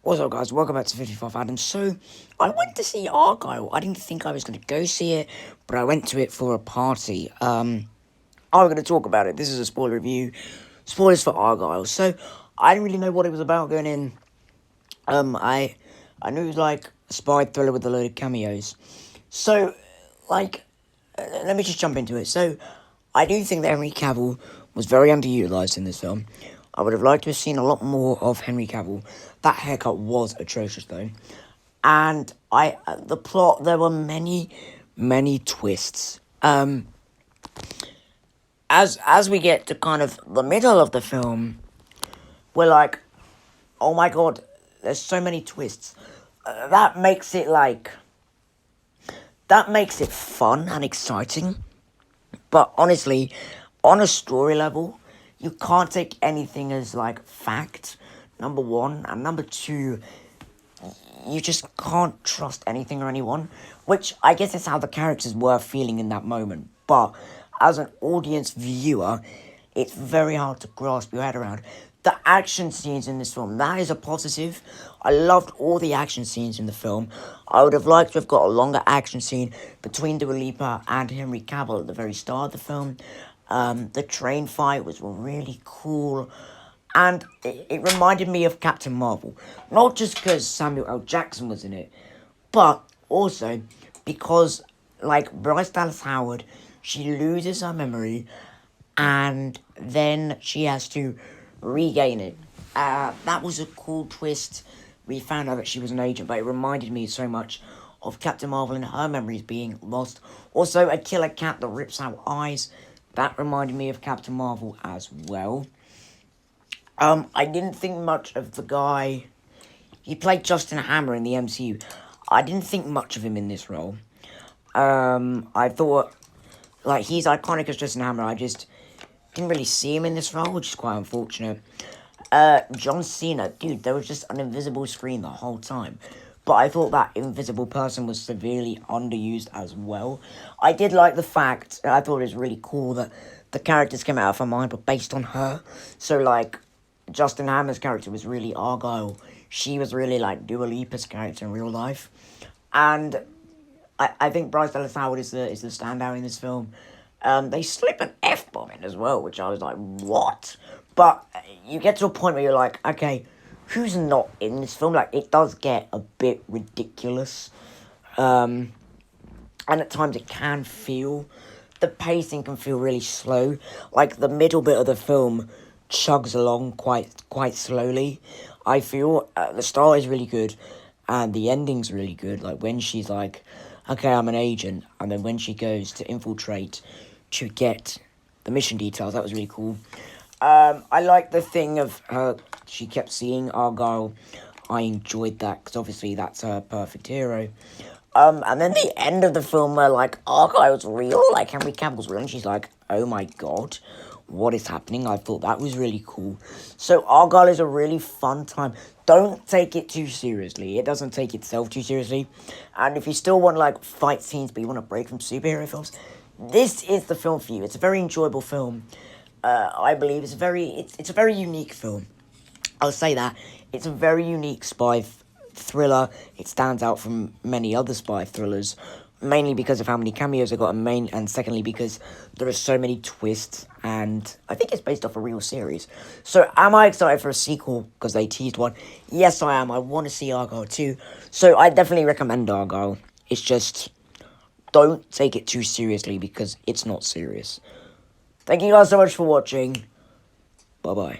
What's up, guys? Welcome back to 55 Fandom. So, I went to see Argyle. I didn't think I was going to go see it, but I went to it for a party. I'm going to talk about it. This is a spoiler review. Spoilers for Argyle. So, I didn't really know what it was about going in. I knew it was like a spy thriller with a load of cameos. So, let me just jump into it. So, I do think that Henry Cavill was very underutilized in this film. I would have liked to have seen a lot more of Henry Cavill. That haircut was atrocious, though. And the plot, there were many twists. As we get to kind of the middle of the film, we're like, oh my god, there's so many twists. That makes it fun and exciting. But honestly, on a story level, you can't take anything as, fact, number one. And number two, you just can't trust anything or anyone. Which, I guess is how the characters were feeling in that moment. But, as an audience viewer, it's very hard to grasp your head around. The action scenes in this film, that is a positive. I loved all the action scenes in the film. I would have liked to have got a longer action scene between Dua Lipa and Henry Cavill at the very start of the film. The train fight was really cool. And it reminded me of Captain Marvel. Not just because Samuel L. Jackson was in it, but also because, Bryce Dallas Howard, she loses her memory and then she has to regain it. That was a cool twist. We found out that she was an agent, but it reminded me so much of Captain Marvel and her memories being lost. Also, a killer cat that rips out eyes. That reminded me of Captain Marvel as well. I didn't think much of the guy. He played Justin Hammer in the MCU. I didn't think much of him in this role. I thought, he's iconic as Justin Hammer. I just didn't really see him in this role, which is quite unfortunate. John Cena, dude, there was just an invisible screen the whole time. But I thought that invisible person was severely underused as well. I did like the fact, I thought it was really cool that the characters came out of her mind, but based on her. So, Justin Hammer's character was really Argyle. She was really, Dua Lipa's character in real life. And I think Bryce Dallas Howard is the standout in this film. They slip an F-bomb in as well, which I was like, what? But you get to a point where you're like, okay, who's not in this film? It does get a bit ridiculous. And at times it can feel, the pacing can feel really slow. The middle bit of the film chugs along quite slowly. I feel the start is really good and the ending's really good. When she's like, okay, I'm an agent. And then when she goes to infiltrate to get the mission details, that was really cool. I like the thing of her, she kept seeing Argyle. I enjoyed that, because obviously that's her perfect hero. And then the end of the film where, Argyle's real, Henry Cavill's real, and she's like, oh my god, what is happening? I thought that was really cool. So Argyle is a really fun time. Don't take it too seriously. It doesn't take itself too seriously. And if you still want, fight scenes, but you want a break from superhero films, this is the film for you. It's a very enjoyable film. I believe it's a very unique film. I'll say that. It's a very unique spy thriller. It stands out from many other spy thrillers, mainly because of how many cameos it got, and secondly because there are so many twists, and I think it's based off a real series. So am I excited for a sequel because they teased one? Yes, I am. I want to see Argyle too. So I definitely recommend Argyle. It's just, don't take it too seriously because it's not serious. Thank you guys so much for watching. Bye-bye.